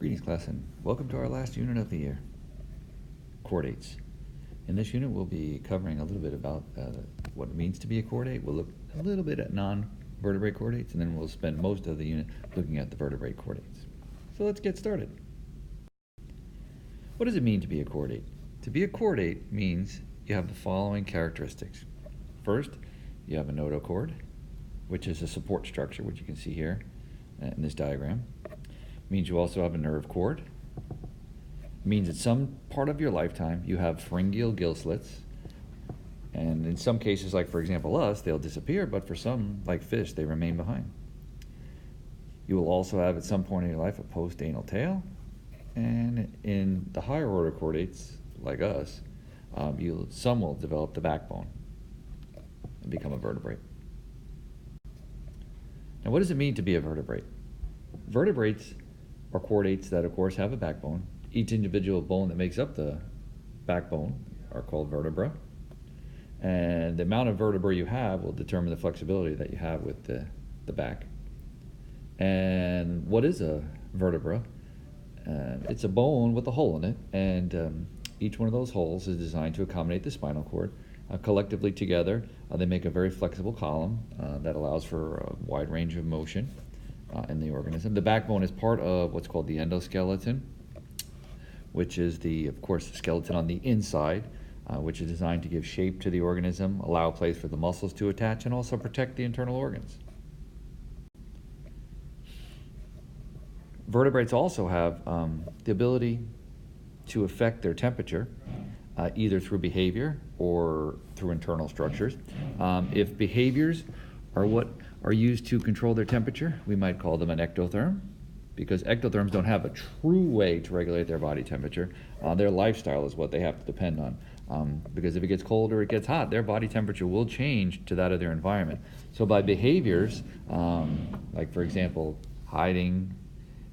Greetings, class, and welcome to our last unit of the year, chordates. In this unit, we'll be covering a little bit about what it means to be a chordate. We'll look a little bit at non-vertebrate chordates, and then we'll spend most of the unit looking at the vertebrate chordates. So let's get started. What does it mean to be a chordate? To be a chordate means you have the following characteristics. First, you have a notochord, which is a support structure, which you can see here in this diagram. Means you also have a nerve cord. Means at some part of your lifetime you have pharyngeal gill slits, and in some cases, like for example us, they'll disappear, but for some, like fish, they remain behind. You will also have at some point in your life a post-anal tail, and in the higher order chordates, like us, some will develop the backbone and become a vertebrate. Now, what does it mean to be a vertebrate? Vertebrates are chordates that, of course, have a backbone. Each individual bone that makes up the backbone are called vertebra. And the amount of vertebra you have will determine the flexibility that you have with the back. And what is a vertebra? It's a bone with a hole in it, and each one of those holes is designed to accommodate the spinal cord. Collectively together, they make a very flexible column that allows for a wide range of motion in the organism. The backbone is part of what's called the endoskeleton, which is of course, the skeleton on the inside, which is designed to give shape to the organism, allow place for the muscles to attach, and also protect the internal organs. Vertebrates also have the ability to affect their temperature, either through behavior or through internal structures. If behaviors are what are used to control their temperature, we might call them an ectotherm, because ectotherms don't have a true way to regulate their body temperature. Their lifestyle is what they have to depend on, because if it gets cold or it gets hot, their body temperature will change to that of their environment. So by behaviors, like for example, hiding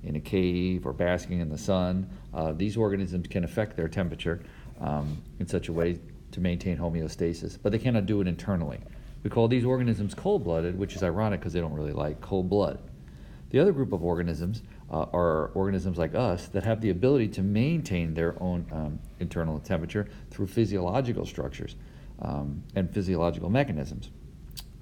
in a cave or basking in the sun, these organisms can affect their temperature in such a way to maintain homeostasis, but they cannot do it internally. We call these organisms cold-blooded, which is ironic because they don't really like cold blood. The other group of organisms are organisms like us that have the ability to maintain their own internal temperature through physiological structures and physiological mechanisms.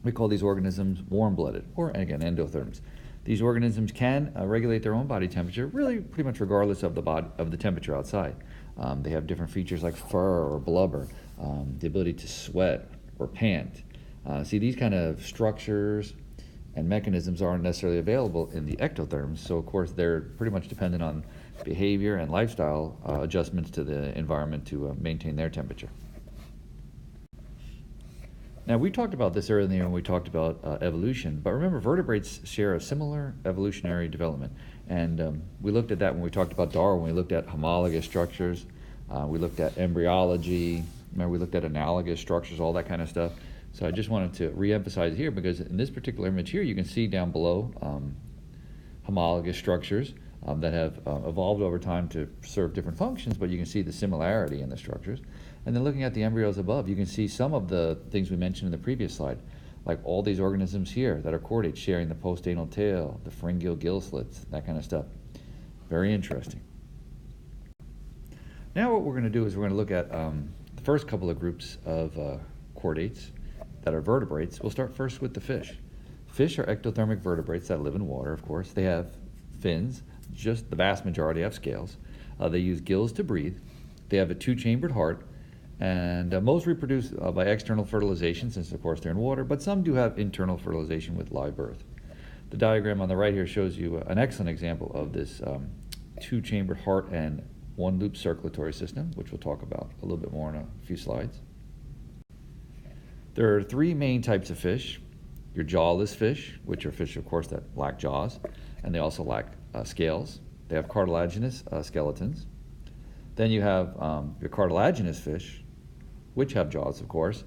We call these organisms warm-blooded, or again, endotherms. These organisms can regulate their own body temperature, really pretty much regardless of the temperature outside. They have different features like fur or blubber, the ability to sweat or pant. See, these kind of structures and mechanisms aren't necessarily available in the ectotherms, so of course they're pretty much dependent on behavior and lifestyle adjustments to the environment to maintain their temperature. Now, we talked about this earlier when we talked about evolution, but remember, vertebrates share a similar evolutionary development, and we looked at that when we talked about Darwin. We looked at homologous structures, we looked at embryology, remember we looked at analogous structures, all that kind of stuff. So I just wanted to re-emphasize here, because in this particular image here, you can see down below homologous structures that have evolved over time to serve different functions, but you can see the similarity in the structures. And then looking at the embryos above, you can see some of the things we mentioned in the previous slide, like all these organisms here that are chordates sharing the post-anal tail, the pharyngeal gill slits, that kind of stuff. Very interesting. Now what we're going to do is we're going to look at the first couple of groups of chordates that are vertebrates. We'll start first with the fish. Fish are ectothermic vertebrates that live in water, of course. They have fins, just the vast majority have scales. They use gills to breathe. They have a two-chambered heart, and most reproduce by external fertilization, since of course they're in water, but some do have internal fertilization with live birth. The diagram on the right here shows you an excellent example of this two-chambered heart and one-loop circulatory system, which we'll talk about a little bit more in a few slides. There are three main types of fish. Your jawless fish, which are fish, of course, that lack jaws, and they also lack scales. They have cartilaginous skeletons. Then you have your cartilaginous fish, which have jaws, of course,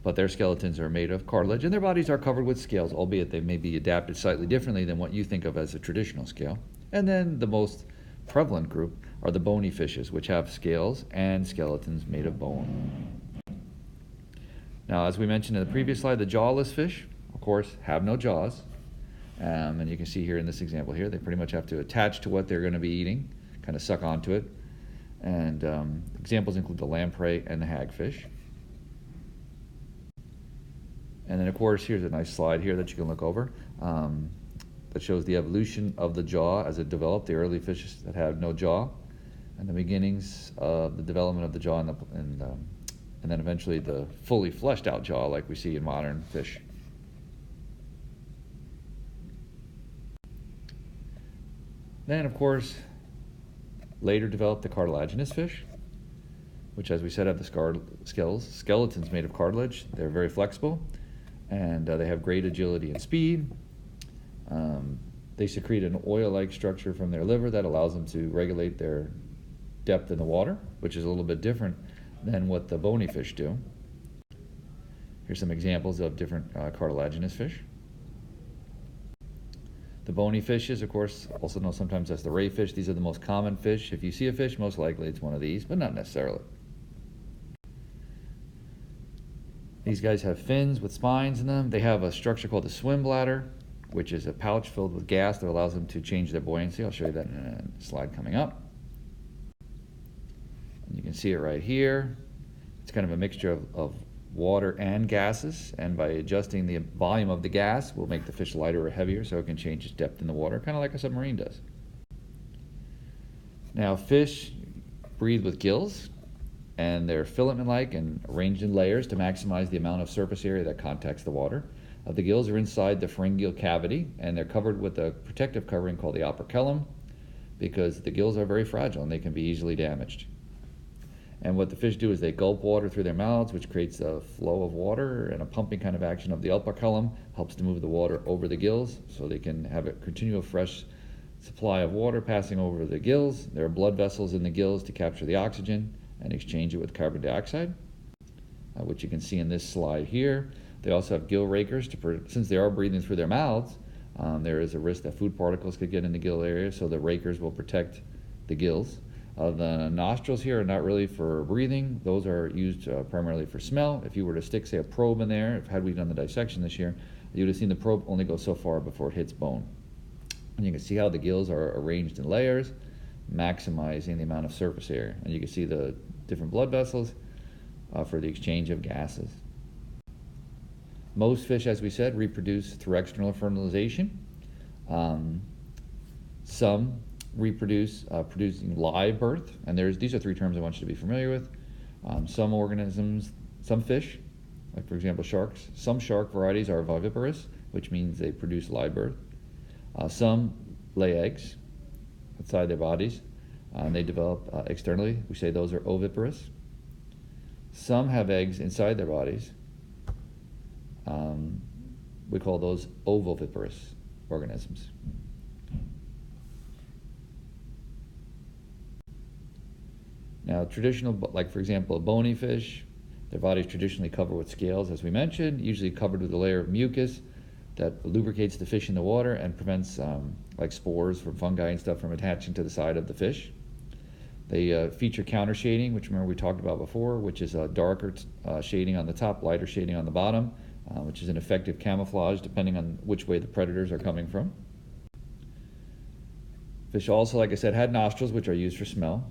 but their skeletons are made of cartilage, and their bodies are covered with scales, albeit they may be adapted slightly differently than what you think of as a traditional scale. And then the most prevalent group are the bony fishes, which have scales and skeletons made of bone. Now, as we mentioned in the previous slide, the jawless fish, of course, have no jaws, And you can see here in this example here, they pretty much have to attach to what they're going to be eating, kind of suck onto it. And examples include the lamprey and the hagfish. And then, of course, here's a nice slide here that you can look over that shows the evolution of the jaw as it developed, the early fishes that had no jaw, and the beginnings of the development of the jaw, and then eventually the fully fleshed out jaw like we see in modern fish. Then, of course, later developed the cartilaginous fish, which, as we said, have the skeletons made of cartilage. They're very flexible, and they have great agility and speed. They secrete an oil-like structure from their liver that allows them to regulate their depth in the water, which is a little bit different than what the bony fish do. Here's some examples of different cartilaginous fish. The bony fishes, of course, also known sometimes as the ray fish. These are the most common fish. If you see a fish, most likely it's one of these, but not necessarily. These guys have fins with spines in them. They have a structure called the swim bladder, which is a pouch filled with gas that allows them to change their buoyancy. I'll show you that in a slide coming up. And you can see it right here. It's kind of a mixture of water and gases, and by adjusting the volume of the gas, we'll make the fish lighter or heavier so it can change its depth in the water, kind of like a submarine does. Now, fish breathe with gills, and they're filament-like and arranged in layers to maximize the amount of surface area that contacts the water. The gills are inside the pharyngeal cavity, and they're covered with a protective covering called the operculum, because the gills are very fragile and they can be easily damaged. And what the fish do is they gulp water through their mouths, which creates a flow of water, and a pumping kind of action of the operculum helps to move the water over the gills so they can have a continual fresh supply of water passing over the gills. There are blood vessels in the gills to capture the oxygen and exchange it with carbon dioxide, which you can see in this slide here. They also have gill rakers, since they are breathing through their mouths, there is a risk that food particles could get in the gill area, so the rakers will protect the gills. The nostrils here are not really for breathing. Those are used primarily for smell. If you were to stick, say, a probe in there, had we done the dissection this year, you would have seen the probe only go so far before it hits bone. And you can see how the gills are arranged in layers, maximizing the amount of surface area. And you can see the different blood vessels for the exchange of gases. Most fish, as we said, reproduce through external fertilization. Some reproduce producing live birth, and these are three terms I want you to be familiar with. Some organisms, some fish, like for example sharks, some shark varieties are viviparous, which means they produce live birth. Some lay eggs outside their bodies, and they develop externally. We say those are oviparous. Some have eggs inside their bodies. We call those ovoviparous organisms. Now, traditional, like for example, a bony fish, their body is traditionally covered with scales, as we mentioned, usually covered with a layer of mucus that lubricates the fish in the water and prevents like spores from fungi and stuff from attaching to the side of the fish. They feature counter shading, which remember we talked about before, which is a darker shading on the top, lighter shading on the bottom, which is an effective camouflage depending on which way the predators are coming from. Fish also, like I said, had nostrils, which are used for smell.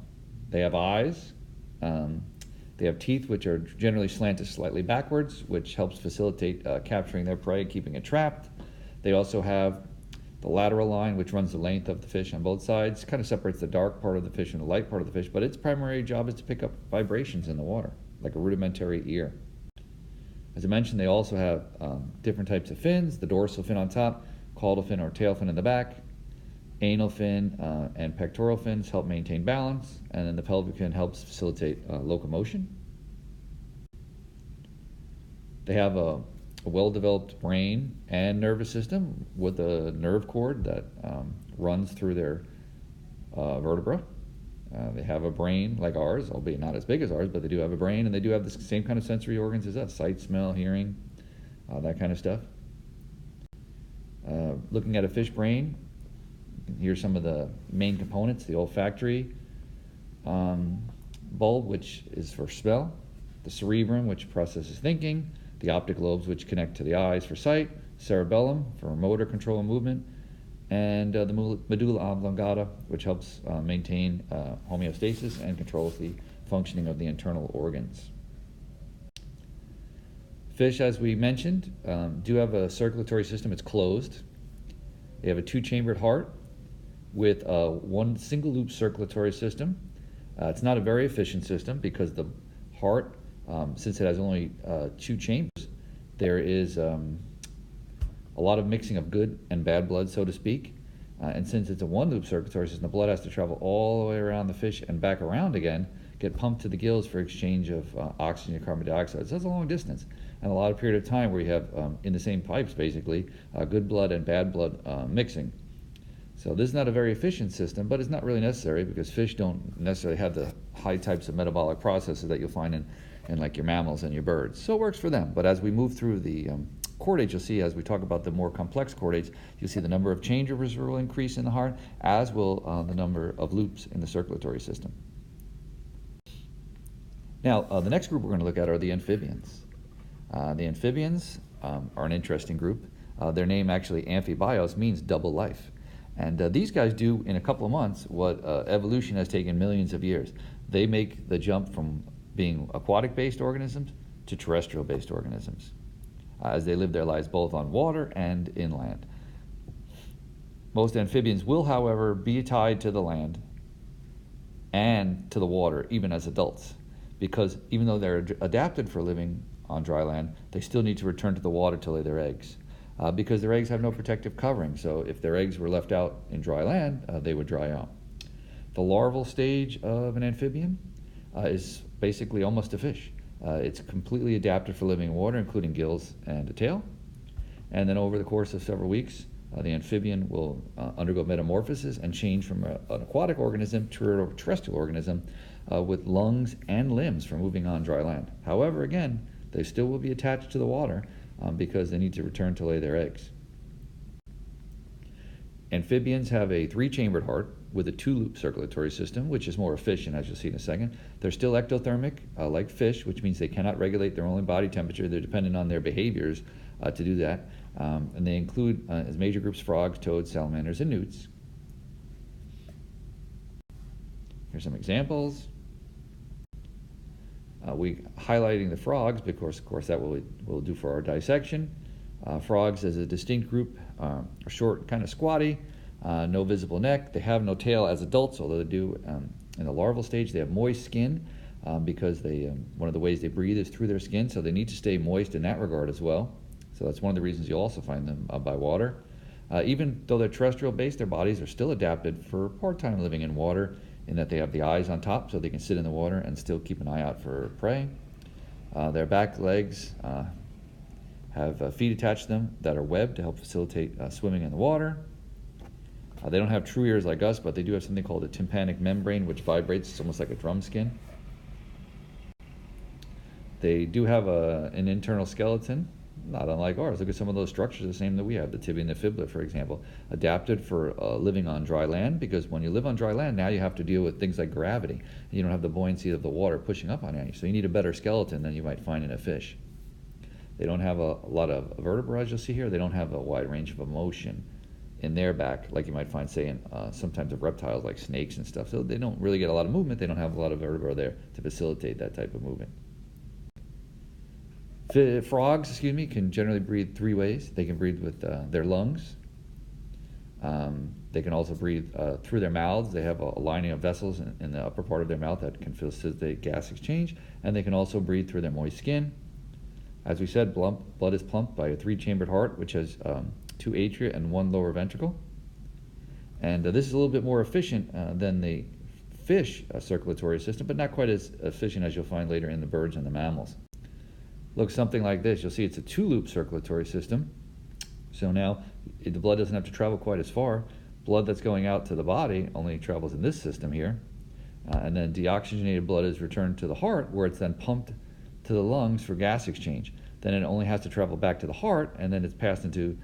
They have eyes. They have teeth, which are generally slanted slightly backwards, which helps facilitate capturing their prey and keeping it trapped. They also have the lateral line, which runs the length of the fish on both sides, kind of separates the dark part of the fish and the light part of the fish, but its primary job is to pick up vibrations in the water, like a rudimentary ear. As I mentioned, they also have different types of fins, the dorsal fin on top, caudal fin or tail fin in the back, anal fin and pectoral fins help maintain balance, and then the pelvic fin helps facilitate locomotion. They have a well-developed brain and nervous system with a nerve cord that runs through their vertebra. They have a brain like ours, albeit not as big as ours, but they do have a brain, and they do have the same kind of sensory organs as us: sight, smell, hearing, that kind of stuff. Looking at a fish brain, here's some of the main components: the olfactory bulb, which is for smell, the cerebrum, which processes thinking, the optic lobes, which connect to the eyes for sight, cerebellum for motor control and movement, and the medulla oblongata, which helps maintain homeostasis and controls the functioning of the internal organs. Fish, as we mentioned, do have a circulatory system. It's closed. They have a two-chambered heart with one single-loop circulatory system. It's not a very efficient system because the heart, since it has only two chambers, there is a lot of mixing of good and bad blood, so to speak. And since it's a one-loop circulatory system, the blood has to travel all the way around the fish and back around again, get pumped to the gills for exchange of oxygen and carbon dioxide. So that's a long distance and a lot of period of time where you have, in the same pipes basically, good blood and bad blood mixing. So this is not a very efficient system, but it's not really necessary because fish don't necessarily have the high types of metabolic processes that you'll find in like your mammals and your birds. So it works for them. But as we move through the chordates, you'll see as we talk about the more complex chordates, you'll see the number of changeovers will increase in the heart, as will the number of loops in the circulatory system. Now, the next group we're going to look at are the amphibians. The amphibians are an interesting group. Their name actually, amphibios, means double life. And these guys do, in a couple of months, what evolution has taken millions of years. They make the jump from being aquatic-based organisms to terrestrial-based organisms, as they live their lives both on water and inland. Most amphibians will, however, be tied to the land and to the water, even as adults, because even though they're adapted for living on dry land, they still need to return to the water to lay their eggs. Because their eggs have no protective covering. So if their eggs were left out in dry land, they would dry out. The larval stage of an amphibian is basically almost a fish. It's completely adapted for living in water, including gills and a tail. And then over the course of several weeks, the amphibian will undergo metamorphosis and change from an aquatic organism to a terrestrial organism with lungs and limbs for moving on dry land. However, again, they still will be attached to the water because they need to return to lay their eggs. Amphibians have a three-chambered heart with a two-loop circulatory system, which is more efficient, as you'll see in a second. They're still ectothermic, like fish, which means they cannot regulate their own body temperature. They're dependent on their behaviors to do that. And they include, as major groups, frogs, toads, salamanders, and newts. Here's some examples. We highlighting the frogs because, of course, that we'll do for our dissection. Frogs as a distinct group are short, kind of squatty, no visible neck. They have no tail as adults, although they do in the larval stage. They have moist skin because one of the ways they breathe is through their skin, so they need to stay moist in that regard as well. So that's one of the reasons you'll also find them by water. Even though they're terrestrial-based, their bodies are still adapted for part-time living in water, in that they have the eyes on top so they can sit in the water and still keep an eye out for prey. Their back legs have feet attached to them that are webbed to help facilitate swimming in the water. They don't have true ears like us, but they do have something called a tympanic membrane, which vibrates. It's almost like a drum skin. They do have an internal skeleton, not unlike ours. Look at some of those structures, the same that we have, the tibia and the fibula, for example, adapted for living on dry land, because when you live on dry land, now you have to deal with things like gravity. You don't have the buoyancy of the water pushing up on you, so you need a better skeleton than you might find in a fish. They don't have a lot of vertebrae, as you'll see here. They don't have a wide range of motion in their back, like you might find, say, in sometimes of reptiles like snakes and stuff. So they don't really get a lot of movement. They don't have a lot of vertebrae there to facilitate that type of movement. Frogs, can generally breathe three ways. They can breathe with their lungs. They can also breathe through their mouths. They have a lining of vessels in the upper part of their mouth that can facilitate gas exchange. And they can also breathe through their moist skin. As we said, blood is pumped by a three-chambered heart, which has two atria and one lower ventricle. And this is a little bit more efficient than the fish circulatory system, but not quite as efficient as you'll find later in the birds and the mammals. Looks something like this. You'll see it's a two-loop circulatory system. So now the blood doesn't have to travel quite as far. Blood that's going out to the body only travels in this system here. And then deoxygenated blood is returned to the heart, where it's then pumped to the lungs for gas exchange. Then it only has to travel back to the heart, and then it's passed into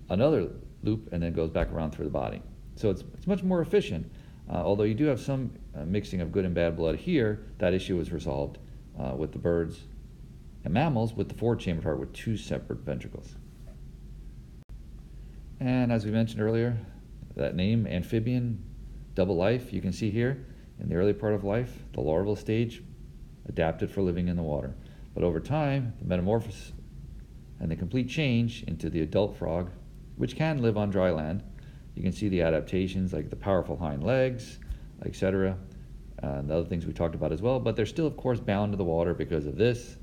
another loop and then goes back around through the body. So it's much more efficient. Although you do have some mixing of good and bad blood here, that issue is resolved with the birds and mammals with the four-chambered heart with two separate ventricles. And as we mentioned earlier, that name, amphibian, double life, you can see here, in the early part of life, the larval stage, adapted for living in the water. But over time, the metamorphosis and the complete change into the adult frog, which can live on dry land. You can see the adaptations like the powerful hind legs, etc., and the other things we talked about as well, but they're still, of course, bound to the water because of this.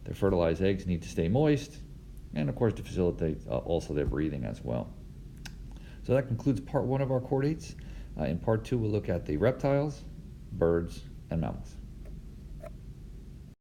Their fertilized eggs need to stay moist, and of course to facilitate also their breathing as well. So that concludes part 1 of our chordates. In part 2, we'll look at the reptiles, birds, and mammals.